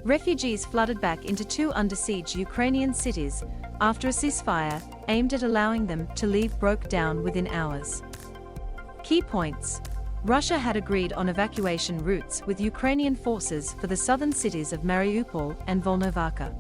Refugees flooded back into two under-siege Ukrainian cities after a ceasefire aimed at allowing them to leave broke down within hours. Key points. Russia had agreed on evacuation routes with Ukrainian forces for the southern cities of Mariupol and Volnovakha.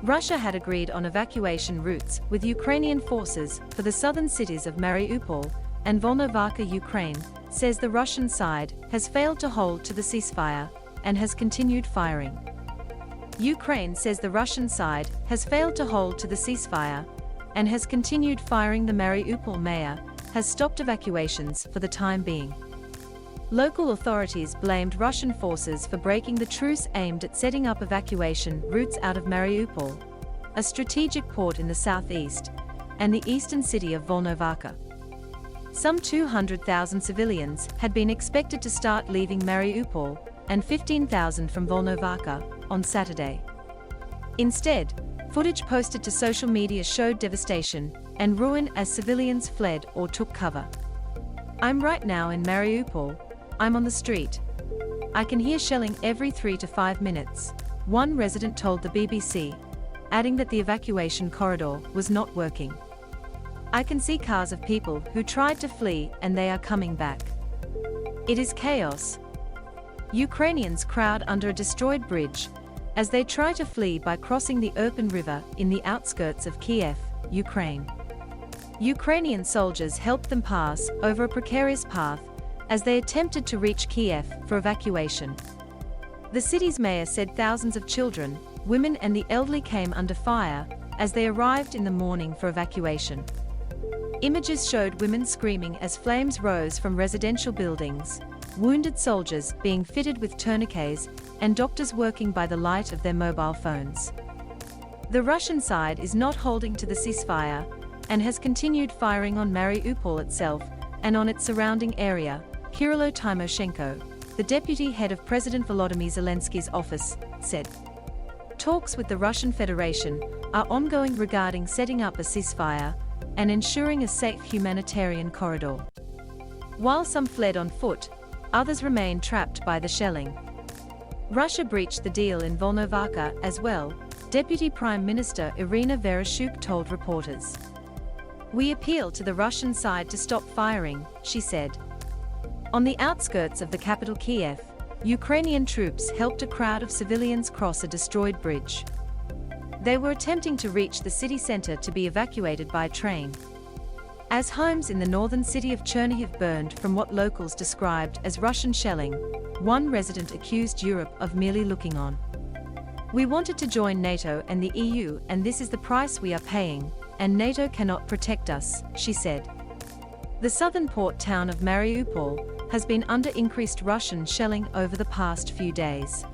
Russia had agreed on evacuation routes with Ukrainian forces for the southern cities of Mariupol and Volnovakha Ukraine, says the Russian side has failed to hold to the ceasefire and has continued firing. Ukraine says the Russian side has failed to hold to the ceasefire and has continued firing. The Mariupol Mayor has stopped evacuations for the time being. Local authorities blamed Russian forces for breaking the truce aimed at setting up evacuation routes out of Mariupol, a strategic port in the southeast, and the eastern city of Volnovakha. Some 200,000 civilians had been expected to start leaving Mariupol and 15,000 from Volnovakha on Saturday. Instead, footage posted to social media showed devastation and ruin as civilians fled or took cover. "I'm right now in Mariupol. I'm on the street. I can hear shelling every 3 to 5 minutes, one resident told the BBC, adding that the evacuation corridor was not working. "I can see cars of people who tried to flee and they are coming back. It is chaos." Ukrainians crowd under a destroyed bridge as they try to flee by crossing the Irpin River in the outskirts of Kiev, Ukraine. Ukrainian soldiers helped them pass over a precarious path as they attempted to reach Kiev for evacuation. The city's mayor said thousands of children, women and the elderly came under fire as they arrived in the morning for evacuation. Images showed women screaming as flames rose from residential buildings, wounded soldiers being fitted with tourniquets, and doctors working by the light of their mobile phones. The Russian side is not holding to the ceasefire and has continued firing on Mariupol itself and on its surrounding area, Kirilo Tymoshenko, the deputy head of President Volodymyr Zelensky's office, said. Talks with the Russian Federation are ongoing regarding setting up a ceasefire and ensuring a safe humanitarian corridor. While some fled on foot, others remain trapped by the shelling. Russia breached the deal in Volnovakha as well, Deputy Prime Minister Irina Vereshchuk told reporters. "We appeal to the Russian side to stop firing," she said. On the outskirts of the capital Kiev, Ukrainian troops helped a crowd of civilians cross a destroyed bridge. They were attempting to reach the city center to be evacuated by train. As homes in the northern city of Chernihiv burned from what locals described as Russian shelling, one resident accused Europe of merely looking on. "We wanted to join NATO and the EU, and this is the price we are paying, and NATO cannot protect us," she said. The southern port town of Mariupol has been under increased Russian shelling over the past few days.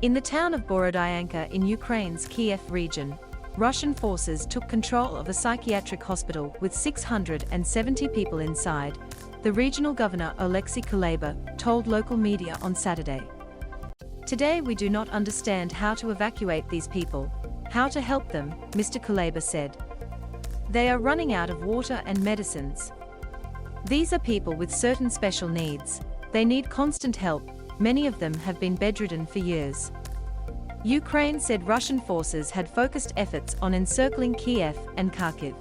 In the town of Borodyanka in Ukraine's Kiev region, Russian forces took control of a psychiatric hospital with 670 people inside, the regional governor Oleksiy Kuleba told local media on Saturday. "Today we do not understand how to evacuate these people, how to help them," Mr. Kuleba said. "They are running out of water and medicines. These are people with certain special needs. They need constant help. Many of them have been bedridden for years." Ukraine said Russian forces had focused efforts on encircling Kiev and Kharkiv.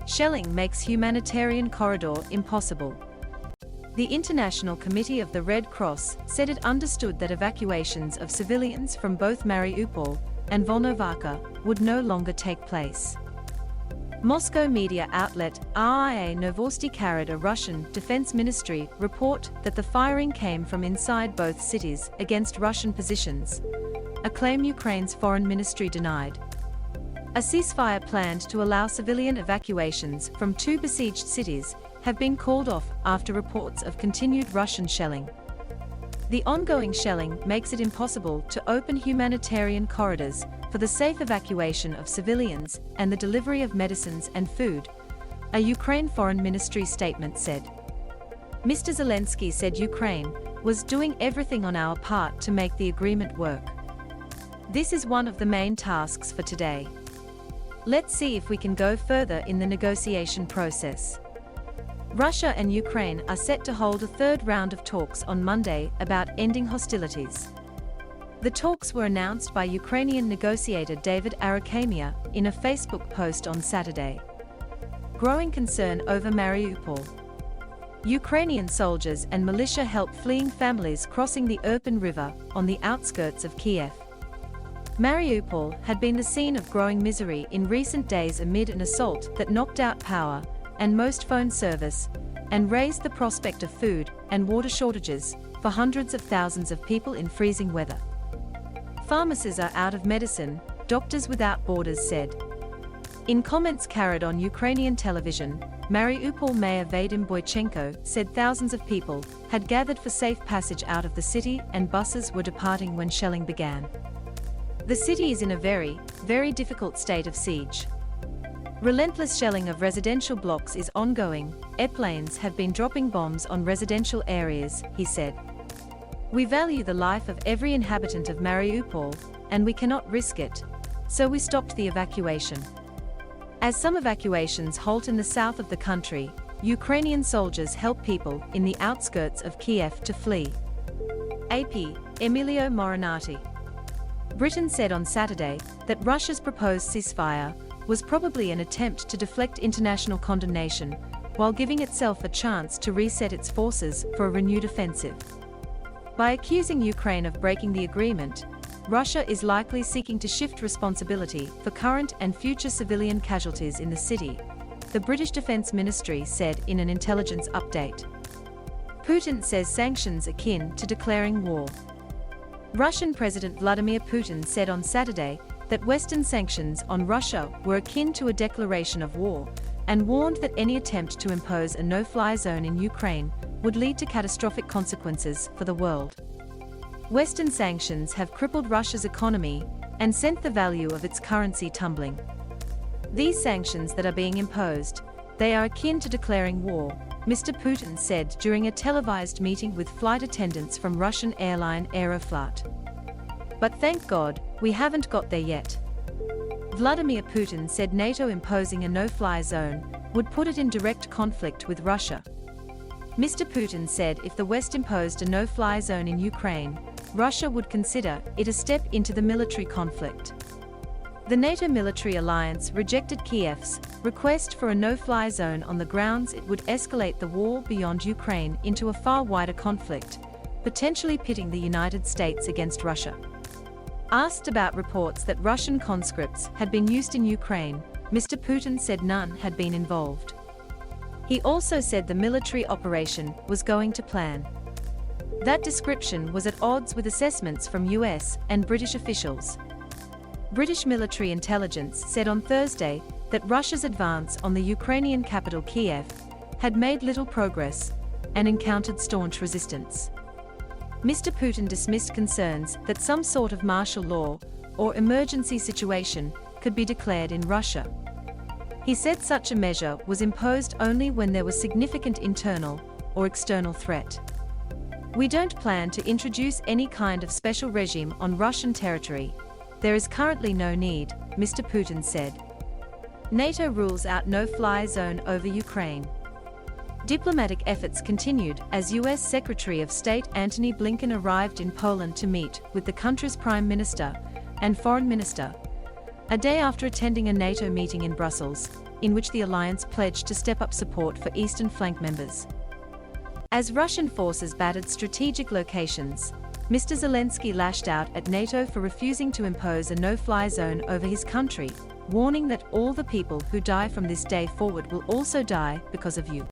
Shelling makes humanitarian corridor impossible. The International Committee of the Red Cross said it understood that evacuations of civilians from both Mariupol and Volnovakha would no longer take place. Moscow media outlet RIA Novosti carried a Russian Defense Ministry report that the firing came from inside both cities against Russian positions, a claim Ukraine's foreign ministry denied. A ceasefire planned to allow civilian evacuations from two besieged cities have been called off after reports of continued Russian shelling. The ongoing shelling makes it impossible to open humanitarian corridors for the safe evacuation of civilians and the delivery of medicines and food, a Ukraine Foreign Ministry statement said. Mr. Zelensky said Ukraine was doing everything on our part to make the agreement work. "This is one of the main tasks for today. Let's see if we can go further in the negotiation process." Russia and Ukraine are set to hold a third round of talks on Monday about ending hostilities. The talks were announced by Ukrainian negotiator David Arakhamia in a Facebook post on Saturday. Growing concern over Mariupol. Ukrainian soldiers and militia help fleeing families crossing the Irpin River on the outskirts of Kiev. Mariupol had been the scene of growing misery in recent days amid an assault that knocked out power and most phone service, and raised the prospect of food and water shortages for hundreds of thousands of people in freezing weather. Pharmacies are out of medicine, Doctors Without Borders said. In comments carried on Ukrainian television, Mariupol Mayor Vadim Boychenko said thousands of people had gathered for safe passage out of the city and buses were departing when shelling began. The city is in a very, very difficult state of siege. Relentless shelling of residential blocks is ongoing. Airplanes have been dropping bombs on residential areas, he said. We value the life of every inhabitant of Mariupol, and we cannot risk it. So we stopped the evacuation. As some evacuations halt in the south of the country, Ukrainian soldiers help people in the outskirts of Kiev to flee. AP, Emilio Morinati. Britain said on Saturday that Russia's proposed ceasefire was probably an attempt to deflect international condemnation, while giving itself a chance to reset its forces for a renewed offensive. By accusing Ukraine of breaking the agreement, Russia is likely seeking to shift responsibility for current and future civilian casualties in the city, the British Defence Ministry said in an intelligence update. Putin says sanctions akin to declaring war. Russian President Vladimir Putin said on Saturday that Western sanctions on Russia were akin to a declaration of war, and warned that any attempt to impose a no-fly zone in Ukraine would lead to catastrophic consequences for the world. Western sanctions have crippled Russia's economy and sent the value of its currency tumbling. These sanctions that are being imposed, they are akin to declaring war, Mr. Putin said during a televised meeting with flight attendants from Russian airline Aeroflot. But thank God, we haven't got there yet. Vladimir Putin said NATO imposing a no-fly zone would put it in direct conflict with Russia. Mr. Putin said if the West imposed a no-fly zone in Ukraine, Russia would consider it a step into the military conflict. The NATO military alliance rejected Kiev's request for a no-fly zone on the grounds it would escalate the war beyond Ukraine into a far wider conflict, potentially pitting the United States against Russia. Asked about reports that Russian conscripts had been used in Ukraine, Mr. Putin said none had been involved. He also said the military operation was going to plan. That description was at odds with assessments from US and British officials. British military intelligence said on Thursday that Russia's advance on the Ukrainian capital Kiev had made little progress and encountered staunch resistance. Mr. Putin dismissed concerns that some sort of martial law or emergency situation could be declared in Russia. He said such a measure was imposed only when there was significant internal or external threat. We don't plan to introduce any kind of special regime on Russian territory. There is currently no need, Mr. Putin said. NATO rules out no-fly zone over Ukraine. Diplomatic efforts continued as US Secretary of State Antony Blinken arrived in Poland to meet with the country's Prime Minister and Foreign Minister, a day after attending a NATO meeting in Brussels, in which the alliance pledged to step up support for Eastern Flank members. As Russian forces battered strategic locations, Mr. Zelensky lashed out at NATO for refusing to impose a no-fly zone over his country, warning that all the people who die from this day forward will also die because of you.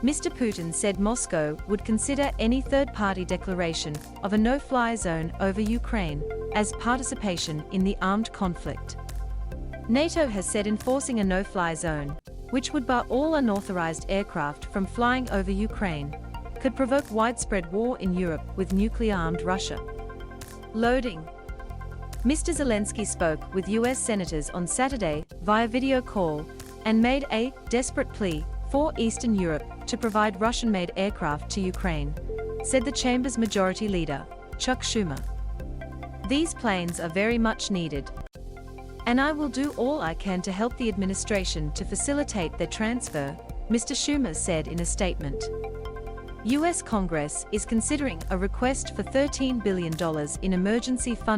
Mr. Putin said Moscow would consider any third-party declaration of a no-fly zone over Ukraine as participation in the armed conflict. NATO has said enforcing a no-fly zone, which would bar all unauthorized aircraft from flying over Ukraine, could provoke widespread war in Europe with nuclear-armed Russia. Loading. Mr. Zelensky spoke with US senators on Saturday via video call and made a desperate plea for Eastern Europe to provide Russian-made aircraft to Ukraine, said the chamber's majority leader, Chuck Schumer. These planes are very much needed, and I will do all I can to help the administration to facilitate their transfer, Mr. Schumer said in a statement. U.S. Congress is considering a request for $13 billion in emergency funding